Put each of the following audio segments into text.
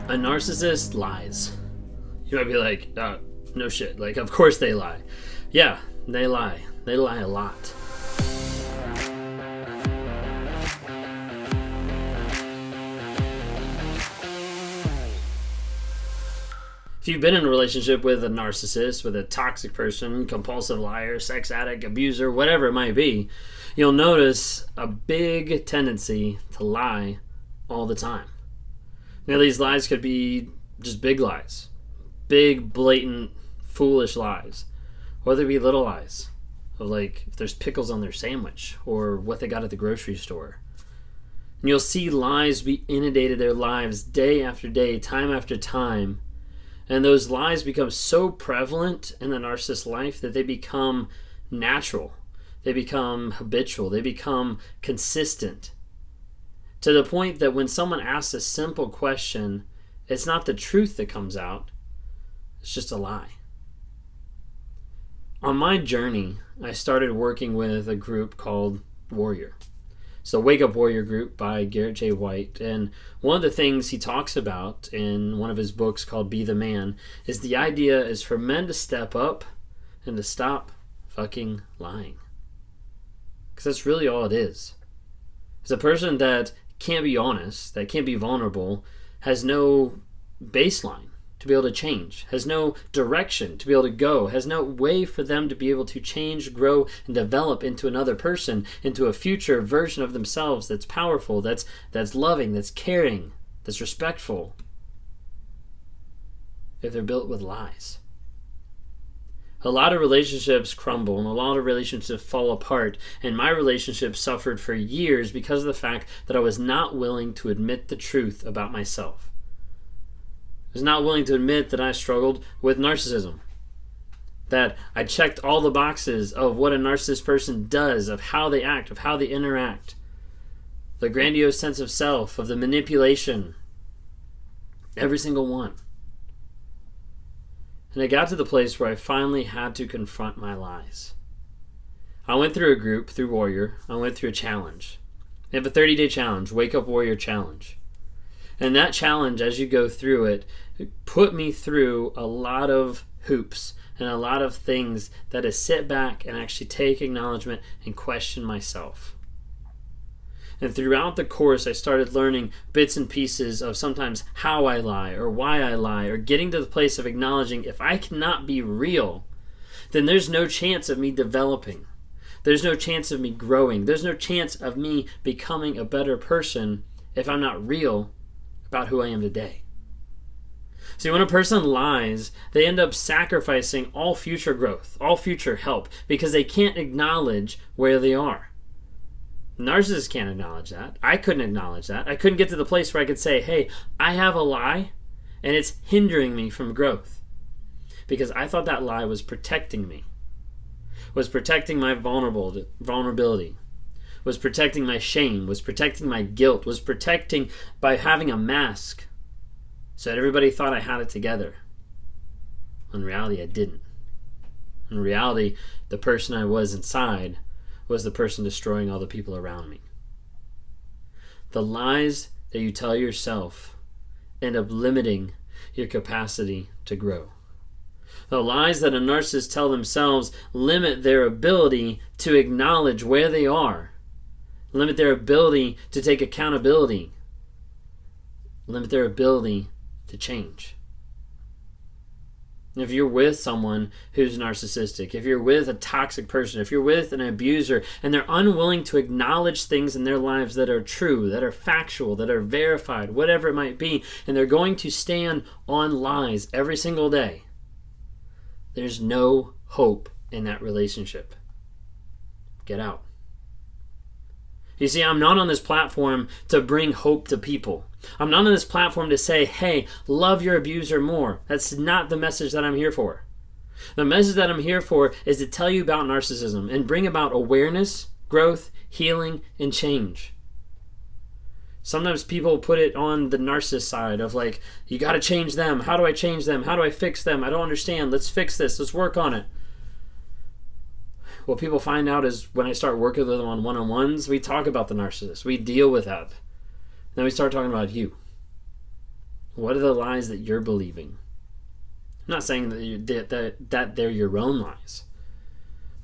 A narcissist lies. You might be like, no shit. Like, of course they lie. Yeah, they lie. They lie a lot. If you've been in a relationship with a narcissist, with a toxic person, compulsive liar, sex addict, abuser, whatever it might be, you'll notice a big tendency to lie all the time. Now, these lies could be just big lies, big, blatant, foolish lies, or they be little lies of like if there's pickles on their sandwich or what they got at the grocery store. And you'll see lies be inundated their lives day after day, time after time. And those lies become so prevalent in the narcissist's life that they become natural. They become habitual. They become consistent. To the point that when someone asks a simple question, it's not the truth that comes out. It's just a lie. On my journey, I started working with a group called Warrior. It's the Wake Up Warrior group by Garrett J. White. And one of the things he talks about in one of his books called Be the Man is the idea is for men to step up and to stop fucking lying. Because that's really all it is. It's a person that can't be honest, that can't be vulnerable, has no baseline to be able to change, has no direction to be able to go, has no way for them to be able to change, grow, and develop into another person, into a future version of themselves that's powerful, that's loving, that's caring, that's respectful, if they're built with lies. A lot of relationships crumble and a lot of relationships fall apart, and my relationship suffered for years because of the fact that I was not willing to admit the truth about myself. I was not willing to admit that I struggled with narcissism, that I checked all the boxes of what a narcissist person does, of how they act, of how they interact, the grandiose sense of self, of the manipulation, every single one. And I got to the place where I finally had to confront my lies. I went through a group, through Warrior. I went through a challenge. They have a 30-day challenge, Wake Up Warrior Challenge. And that challenge, as you go through it, put me through a lot of hoops and a lot of things that I sit back and actually take acknowledgement and question myself. And throughout the course, I started learning bits and pieces of sometimes how I lie or why I lie, or getting to the place of acknowledging if I cannot be real, then there's no chance of me developing. There's no chance of me growing. There's no chance of me becoming a better person if I'm not real about who I am today. See, when a person lies, they end up sacrificing all future growth, all future help, because they can't acknowledge where they are. Narcissists can't acknowledge that. I couldn't acknowledge that. I couldn't get to the place where I could say, hey, I have a lie and it's hindering me from growth. Because I thought that lie was protecting me, was protecting my vulnerability, was protecting my shame, was protecting my guilt, was protecting by having a mask so that everybody thought I had it together. In reality, I didn't. In reality, the person I was inside was the person destroying all the people around me. The lies that you tell yourself end up limiting your capacity to grow. The lies that a narcissist tell themselves limit their ability to acknowledge where they are, limit their ability to take accountability, limit their ability to change. If you're with someone who's narcissistic, if you're with a toxic person, if you're with an abuser, and they're unwilling to acknowledge things in their lives that are true, that are factual, that are verified, whatever it might be, and they're going to stand on lies every single day, there's no hope in that relationship. Get out. You see, I'm not on this platform to bring hope to people. I'm not on this platform to say, hey, love your abuser more. That's not the message that I'm here for. The message that I'm here for is to tell you about narcissism and bring about awareness, growth, healing, and change. Sometimes people put it on the narcissist side of like, you got to change them. How do I change them? How do I fix them? I don't understand. Let's fix this. Let's work on it. What people find out is when I start working with them on one-on-ones, we talk about the narcissist. We deal with that. Then we start talking about you. What are the lies that you're believing? I'm not saying that they're your own lies.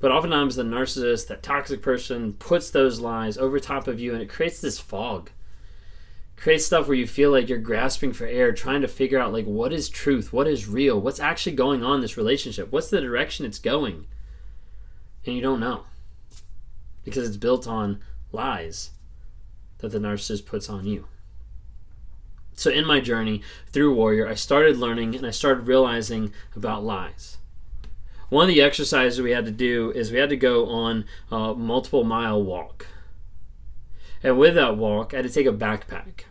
But oftentimes the narcissist, that toxic person, puts those lies over top of you, and it creates this fog. It creates stuff where you feel like you're grasping for air, trying to figure out like what is truth, what is real, what's actually going on in this relationship, what's the direction it's going. And you don't know. Because it's built on lies that the narcissist puts on you. So in my journey through Warrior, I started learning and I started realizing about lies. One of the exercises we had to do is we had to go on a multiple mile walk. And with that walk, I had to take a backpack.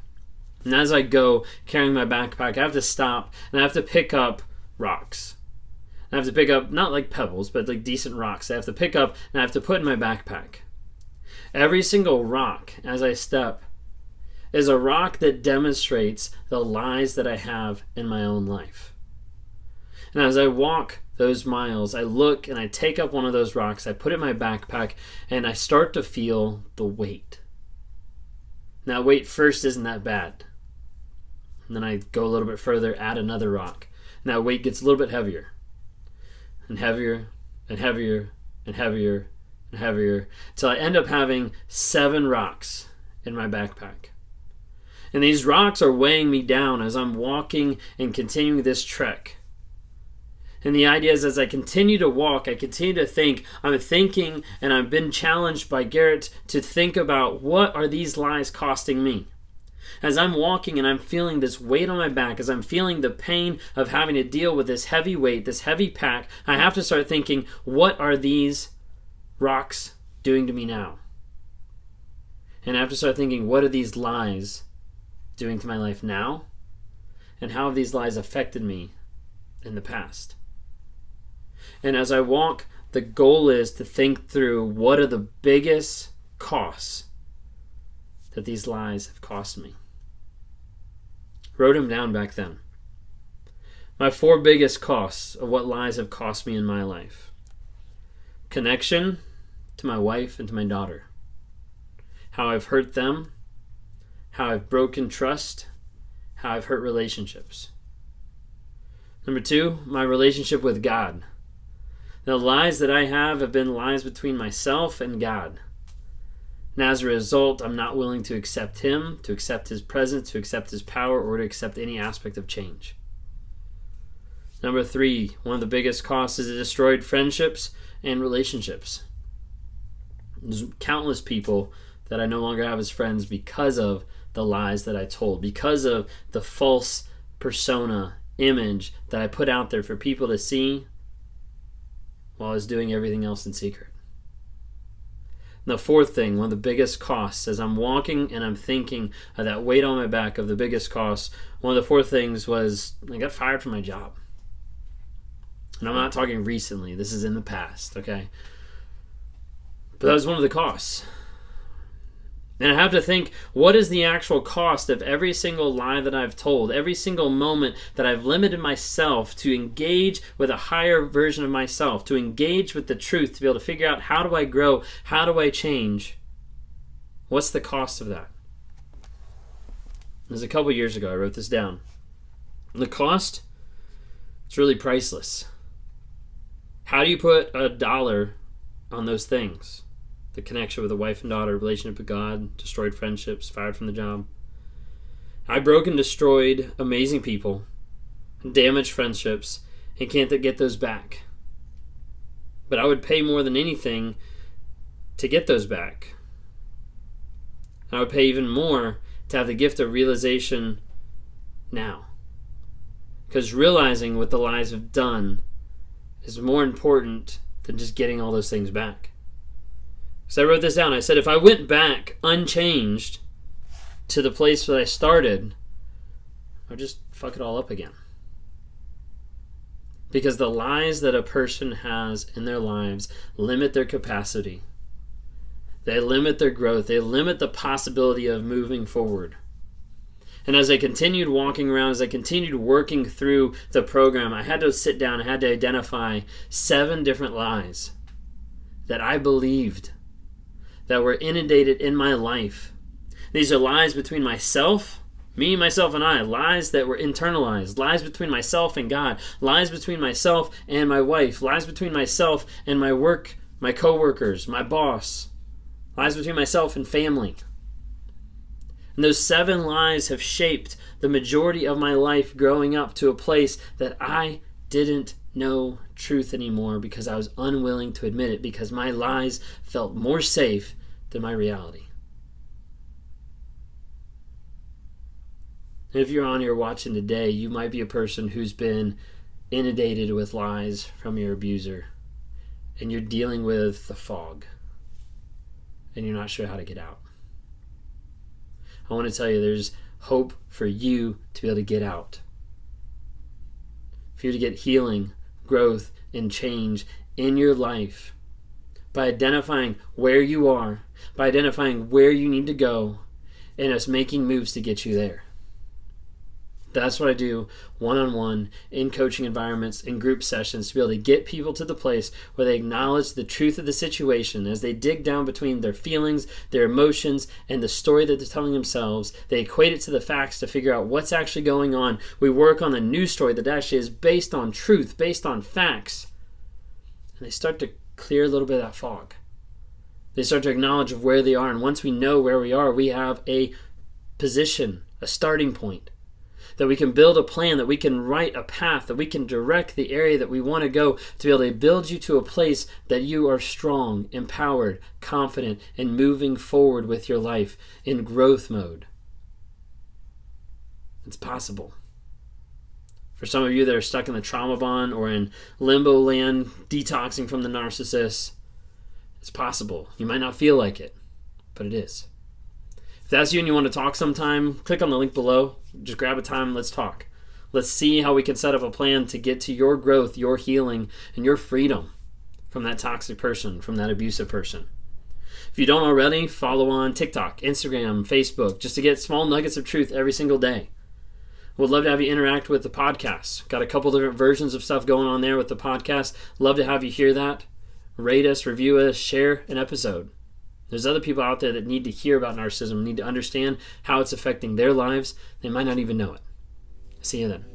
And as I go carrying my backpack, I have to stop and I have to pick up rocks. And I have to pick up, not like pebbles, but like decent rocks. I have to pick up and I have to put in my backpack. Every single rock, as I step, is a rock that demonstrates the lies that I have in my own life. And as I walk those miles, I look and I take up one of those rocks, I put it in my backpack, and I start to feel the weight. Now, weight first isn't that bad. And then I go a little bit further, add another rock. Now, weight gets a little bit heavier. And heavier, and heavier, and heavier, and heavier, until I end up having 7 rocks in my backpack. And these rocks are weighing me down as I'm walking and continuing this trek. And the idea is as I continue to walk, I continue to think. I'm thinking, and I've been challenged by Garrett to think about what are these lies costing me. As I'm walking and I'm feeling this weight on my back, as I'm feeling the pain of having to deal with this heavy weight, this heavy pack, I have to start thinking, what are these rocks doing to me now? And I have to start thinking, what are these lies doing to my life now? And how have these lies affected me in the past? And as I walk, the goal is to think through what are the biggest costs that these lies have cost me. Wrote them down back then. My 4 biggest costs of what lies have cost me in my life. Connection to my wife and to my daughter. How I've hurt them. How I've broken trust. How I've hurt relationships. Number 2, my relationship with God. The lies that I have been lies between myself and God. And as a result, I'm not willing to accept Him, to accept His presence, to accept His power, or to accept any aspect of change. Number 3, one of the biggest costs is it destroyed friendships and relationships. There's countless people that I no longer have as friends because of the lies that I told, because of the false persona, image that I put out there for people to see while I was doing everything else in secret. And the 4th thing, one of the biggest costs, as I'm walking and I'm thinking of that weight on my back of the biggest costs, one of the 4 things was I got fired from my job. And I'm not talking recently, this is in the past, okay? But that was one of the costs. And I have to think, what is the actual cost of every single lie that I've told, every single moment that I've limited myself to engage with a higher version of myself, to engage with the truth, to be able to figure out how do I grow, how do I change? What's the cost of that? It was a couple years ago, I wrote this down. The cost, it's really priceless. How do you put $1 on those things? The connection with a wife and daughter, relationship with God, destroyed friendships, fired from the job. I broke and destroyed amazing people, damaged friendships, and can't get those back. But I would pay more than anything to get those back. I would pay even more to have the gift of realization now. Because realizing what the lies have done is more important than just getting all those things back. So I wrote this down. I said, if I went back unchanged to the place that I started, I'd just fuck it all up again. Because the lies that a person has in their lives limit their capacity. They limit their growth. They limit the possibility of moving forward. And as I continued walking around, as I continued working through the program, I had to sit down, I had to identify 7 different lies that I believed that were inundated in my life. These are lies between myself Me, myself, and I. Lies that were internalized. Lies between myself and God. Lies between myself and my wife. Lies between myself and my work, my coworkers, my boss. Lies between myself and family. And those 7 lies have shaped the majority of my life growing up to a place that I didn't know truth anymore because I was unwilling to admit it, because my lies felt more safe than my reality. If you're on here watching today, you might be a person who's been inundated with lies from your abuser, and you're dealing with the fog, and you're not sure how to get out. I want to tell you there's hope for you to be able to get out, for you to get healing, growth, and change in your life by identifying where you are, by identifying where you need to go, and us making moves to get you there. That's what I do one-on-one, in coaching environments, in group sessions, to be able to get people to the place where they acknowledge the truth of the situation. As they dig down between their feelings, their emotions, and the story that they're telling themselves, they equate it to the facts to figure out what's actually going on. We work on a new story that actually is based on truth, based on facts. And they start to clear a little bit of that fog. They start to acknowledge of where they are, and once we know where we are, we have a position, a starting point, that we can build a plan, that we can write a path, that we can direct the area that we want to go to be able to build you to a place that you are strong, empowered, confident, and moving forward with your life in growth mode. It's possible. For some of you that are stuck in the trauma bond or in limbo land, detoxing from the narcissist, it's possible. You might not feel like it, but it is. If that's you and you want to talk sometime, click on the link below. Just grab a time and let's talk. Let's see how we can set up a plan to get to your growth, your healing, and your freedom from that toxic person, from that abusive person. If you don't already, follow on TikTok, Instagram, Facebook, just to get small nuggets of truth every single day. Would love to have you interact with the podcast. Got a couple different versions of stuff going on there with the podcast. Love to have you hear that. Rate us, review us, share an episode. There's other people out there that need to hear about narcissism, need to understand how it's affecting their lives. They might not even know it. See you then.